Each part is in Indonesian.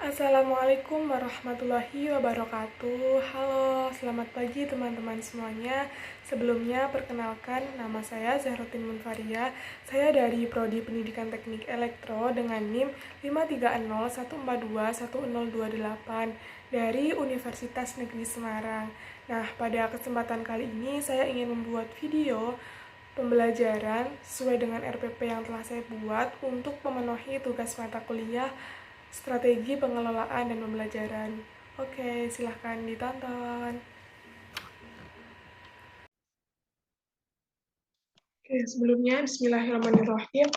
Assalamualaikum warahmatullahi wabarakatuh. Halo, selamat pagi teman-teman semuanya. Sebelumnya, perkenalkan nama saya Zahrotin Munfaria. Saya dari Prodi Pendidikan Teknik Elektro dengan NIM 53014210028 dari Universitas Negeri Semarang. Nah, pada kesempatan kali ini saya ingin membuat video pembelajaran sesuai dengan RPP yang telah saya buat untuk memenuhi tugas mata kuliah strategi pengelolaan dan pembelajaran. Oke, silahkan ditonton. Oke, sebelumnya Bismillahirrahmanirrahim.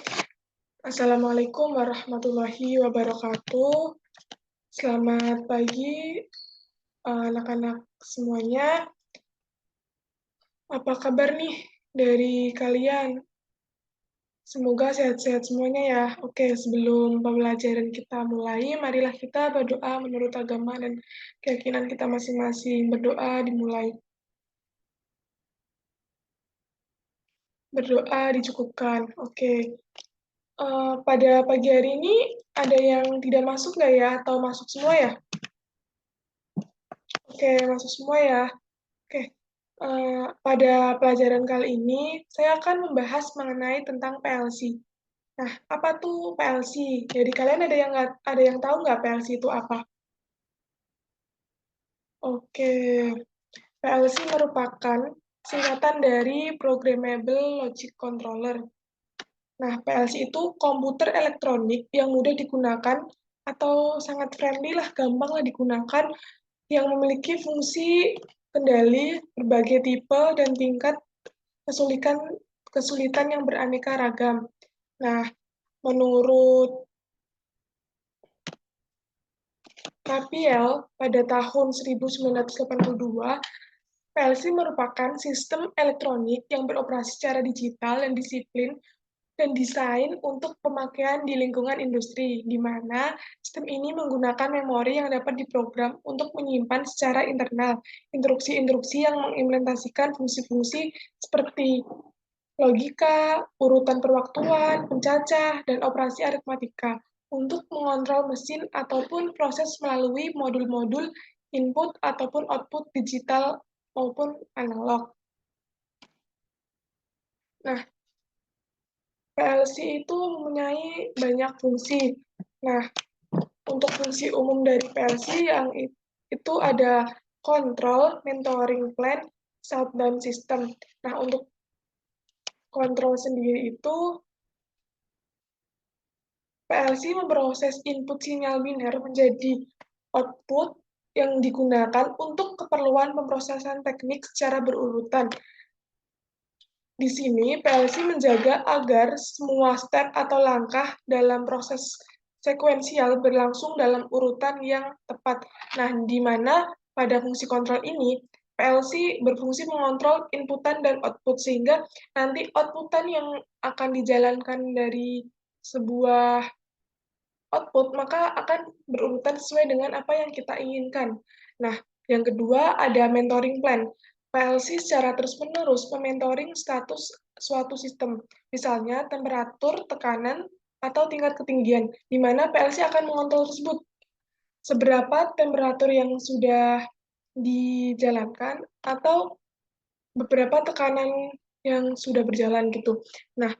Assalamualaikum warahmatullahi wabarakatuh. Selamat pagi anak-anak semuanya. Apa kabar nih dari kalian? Semoga sehat-sehat semuanya ya. Oke, sebelum pembelajaran kita mulai, marilah kita berdoa menurut agama dan keyakinan kita masing-masing. Berdoa dimulai. Berdoa dicukupkan. Oke. Pada pagi hari ini ada yang tidak masuk nggak ya? Atau masuk semua ya? Oke, masuk semua ya. Oke. Pada pelajaran kali ini, saya akan membahas mengenai tentang PLC. Nah, apa tuh PLC? Jadi kalian ada yang tahu nggak PLC itu apa? Oke, PLC merupakan singkatan dari Programmable Logic Controller. Nah, PLC itu komputer elektronik yang mudah digunakan atau sangat friendly lah, gampang lah digunakan, yang memiliki fungsi kendali berbagai tipe dan tingkat kesulitan kesulitan yang beraneka ragam. Nah, menurut Rapiel pada tahun 1982, PLC merupakan sistem elektronik yang beroperasi secara digital dan disiplin dan desain untuk pemakaian di lingkungan industri, di mana sistem ini menggunakan memori yang dapat diprogram untuk menyimpan secara internal instruksi-instruksi yang mengimplementasikan fungsi-fungsi seperti logika, urutan perwaktuan, pencacah, dan operasi aritmatika untuk mengontrol mesin ataupun proses melalui modul-modul input ataupun output digital maupun analog. Nah, PLC itu mempunyai banyak fungsi. Nah, untuk fungsi umum dari PLC yang itu ada kontrol, mentoring plan, shutdown system. Nah, untuk kontrol sendiri itu PLC memproses input sinyal biner menjadi output yang digunakan untuk keperluan pemrosesan teknik secara berurutan. Di sini, PLC menjaga agar semua step atau langkah dalam proses sekuensial berlangsung dalam urutan yang tepat. Nah, di mana pada fungsi kontrol ini, PLC berfungsi mengontrol inputan dan output, sehingga nanti outputan yang akan dijalankan dari sebuah output, maka akan berurutan sesuai dengan apa yang kita inginkan. Nah, yang kedua ada mentoring plan. PLC secara terus-menerus mementoring status suatu sistem, misalnya temperatur, tekanan, atau tingkat ketinggian, di mana PLC akan mengontrol tersebut. Seberapa temperatur yang sudah dijalankan, atau beberapa tekanan yang sudah berjalan gitu. Nah,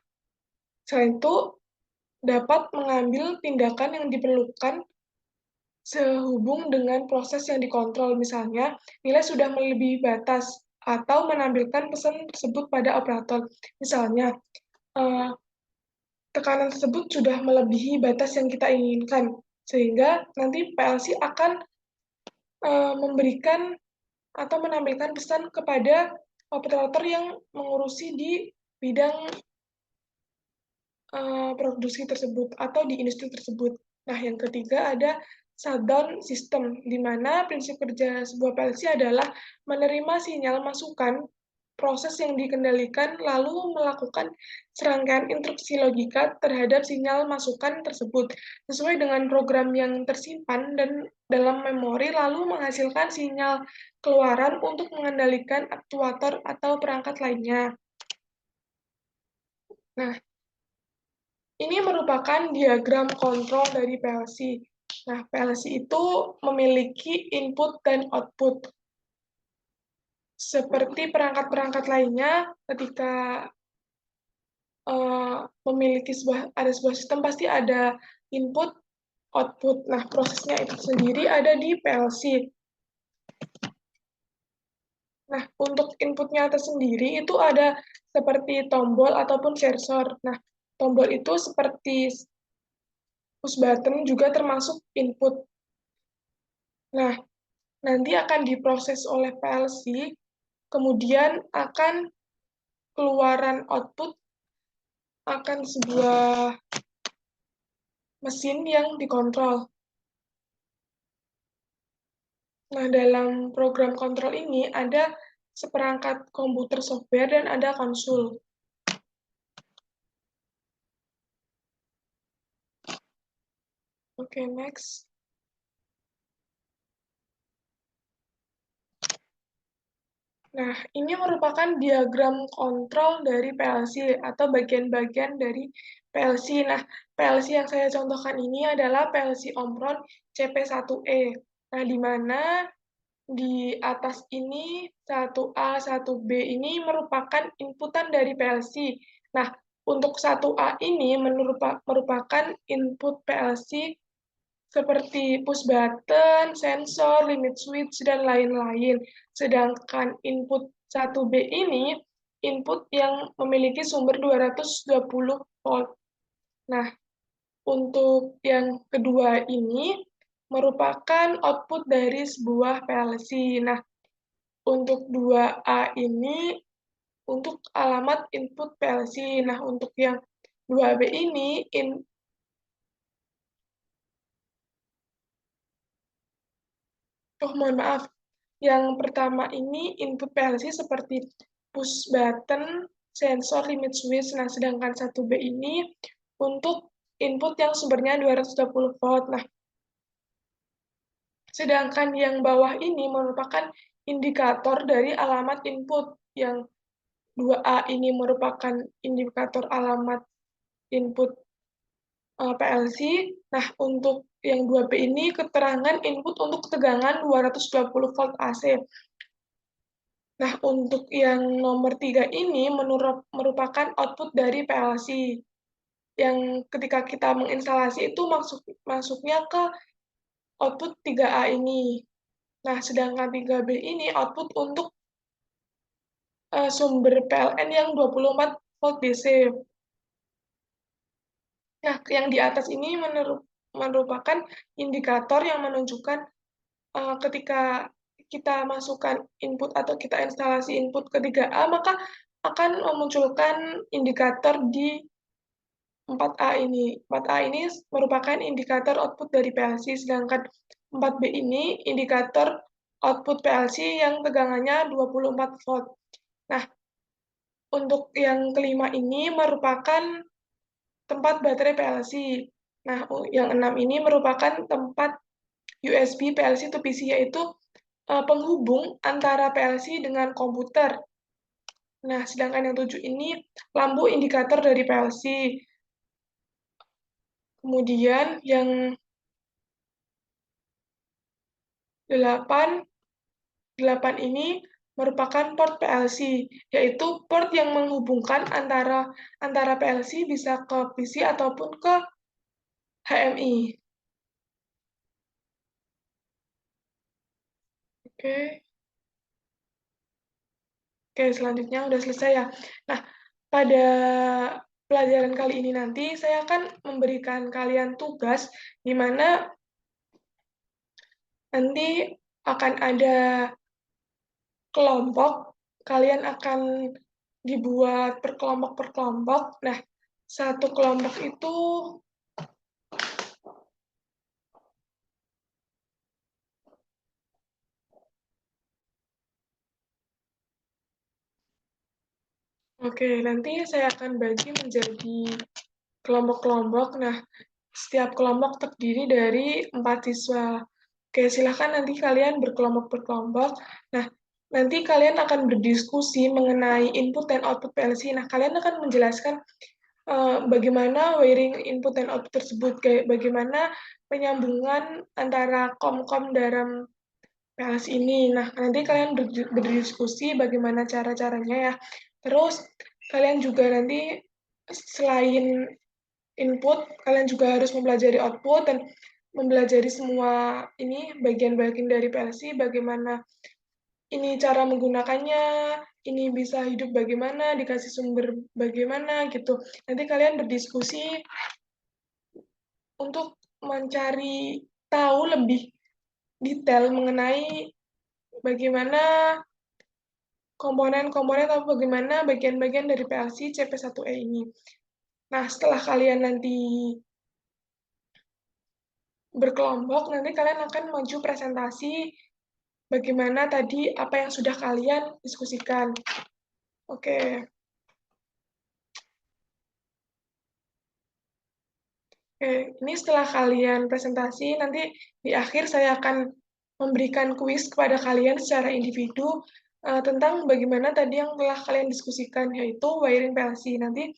selain itu dapat mengambil tindakan yang diperlukan sehubung dengan proses yang dikontrol, misalnya nilai sudah melebihi batas atau menampilkan pesan tersebut pada operator. Misalnya, eh, tekanan tersebut sudah melebihi batas yang kita inginkan, sehingga nanti PLC akan memberikan atau menampilkan pesan kepada operator yang mengurusi di bidang produksi tersebut atau di industri tersebut. Nah, yang ketiga ada shutdown system, di mana prinsip kerja sebuah PLC adalah menerima sinyal masukan proses yang dikendalikan lalu melakukan serangkaian instruksi logika terhadap sinyal masukan tersebut sesuai dengan program yang tersimpan dan dalam memori lalu menghasilkan sinyal keluaran untuk mengendalikan aktuator atau perangkat lainnya. Nah, ini merupakan diagram kontrol dari PLC. Nah, PLC itu memiliki input dan output. Seperti perangkat-perangkat lainnya, ketika memiliki ada sebuah sistem pasti ada input, output. Nah, prosesnya itu sendiri ada di PLC. Nah, untuk inputnya tersendiri itu ada seperti tombol ataupun sensor. Nah, tombol itu seperti push button juga termasuk input. Nah, nanti akan diproses oleh PLC, kemudian akan keluaran output akan sebuah mesin yang dikontrol. Nah, dalam program kontrol ini ada seperangkat komputer software dan ada konsul. Oke, next. Nah, ini merupakan diagram kontrol dari PLC atau bagian-bagian dari PLC. Nah, PLC yang saya contohkan ini adalah PLC Omron CP1E. Nah, di mana di atas ini 1A, 1B ini merupakan inputan dari PLC. Nah, untuk 1A ini merupakan input PLC seperti push button, sensor, limit switch, dan lain-lain. Sedangkan input 1B ini input yang memiliki sumber 220 volt. Nah, untuk yang kedua ini merupakan output dari sebuah PLC. Nah, untuk 2A ini untuk alamat input PLC. Nah, untuk yang 2B ini mohon maaf. Yang pertama ini input PLC seperti push button, sensor, limit switch. Nah, sedangkan 1B ini untuk input yang sumbernya 220 volt. Nah, sedangkan yang bawah ini merupakan indikator dari alamat input. Yang 2A ini merupakan indikator alamat input PLC. Nah, untuk yang 2B ini keterangan input untuk tegangan 220 volt AC. Nah, untuk yang nomor 3 ini merupakan output dari PLC. Yang ketika kita menginstalasi itu masuknya ke output 3A ini. Nah, sedangkan 3B ini output untuk sumber PLN yang 24 volt DC. Nah, yang di atas ini merupakan indikator yang menunjukkan ketika kita masukkan input atau kita instalasi input ke 3A, maka akan memunculkan indikator di 4A ini. 4A ini merupakan indikator output dari PLC, sedangkan 4B ini indikator output PLC yang tegangannya 24 volt. Nah, untuk yang kelima ini merupakan tempat baterai PLC. Nah, yang 6 ini merupakan tempat USB PLC to PC, yaitu penghubung antara PLC dengan komputer. Nah, sedangkan yang 7 ini lampu indikator dari PLC. Kemudian yang 8 ini merupakan port PLC, yaitu port yang menghubungkan antara PLC bisa ke PC ataupun ke HMI. Oke. Oke, selanjutnya udah selesai ya. Nah, pada pelajaran kali ini nanti saya akan memberikan kalian tugas di mana nanti akan ada kelompok, kalian akan dibuat per kelompok. Nah, satu kelompok itu oke, nanti saya akan bagi menjadi kelompok-kelompok. Nah, setiap kelompok terdiri dari 4 siswa. Oke, silahkan nanti kalian berkelompok. Nah, nanti kalian akan berdiskusi mengenai input dan output PLC. Nah, kalian akan menjelaskan bagaimana wiring input dan output tersebut, kayak bagaimana penyambungan antara kom-kom dalam PLC ini. Nah, nanti kalian berdiskusi bagaimana cara-caranya ya. Terus kalian juga nanti selain input, kalian juga harus mempelajari output dan mempelajari semua ini bagian-bagian dari PLC, bagaimana ini cara menggunakannya, ini bisa hidup bagaimana, dikasih sumber bagaimana gitu. Nanti kalian berdiskusi untuk mencari tahu lebih detail mengenai bagaimana komponen-komponen atau bagaimana bagian-bagian dari PLC CP1E ini. Nah, setelah kalian nanti berkelompok, nanti kalian akan maju presentasi bagaimana tadi apa yang sudah kalian diskusikan. Oke. Oke, ini setelah kalian presentasi, nanti di akhir saya akan memberikan kuis kepada kalian secara individu tentang bagaimana tadi yang telah kalian diskusikan, yaitu wiring PLC. Nanti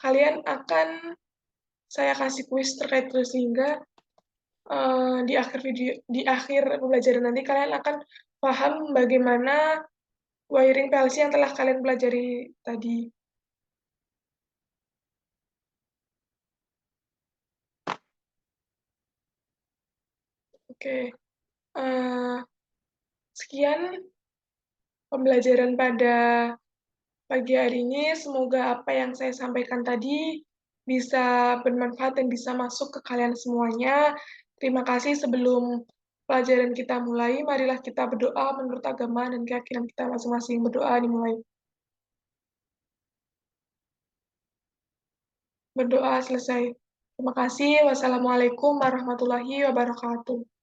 kalian akan saya kasih kuis terkait itu sehingga di akhir pembelajaran nanti kalian akan paham bagaimana wiring PLC yang telah kalian pelajari tadi. Oke, uh, sekian pembelajaran pada pagi hari ini. Semoga apa yang saya sampaikan tadi bisa bermanfaat dan bisa masuk ke kalian semuanya. Terima kasih. Sebelum pelajaran kita mulai, marilah kita berdoa menurut agama dan keyakinan kita masing-masing. Berdoa dimulai. Berdoa selesai. Terima kasih. Wassalamualaikum warahmatullahi wabarakatuh.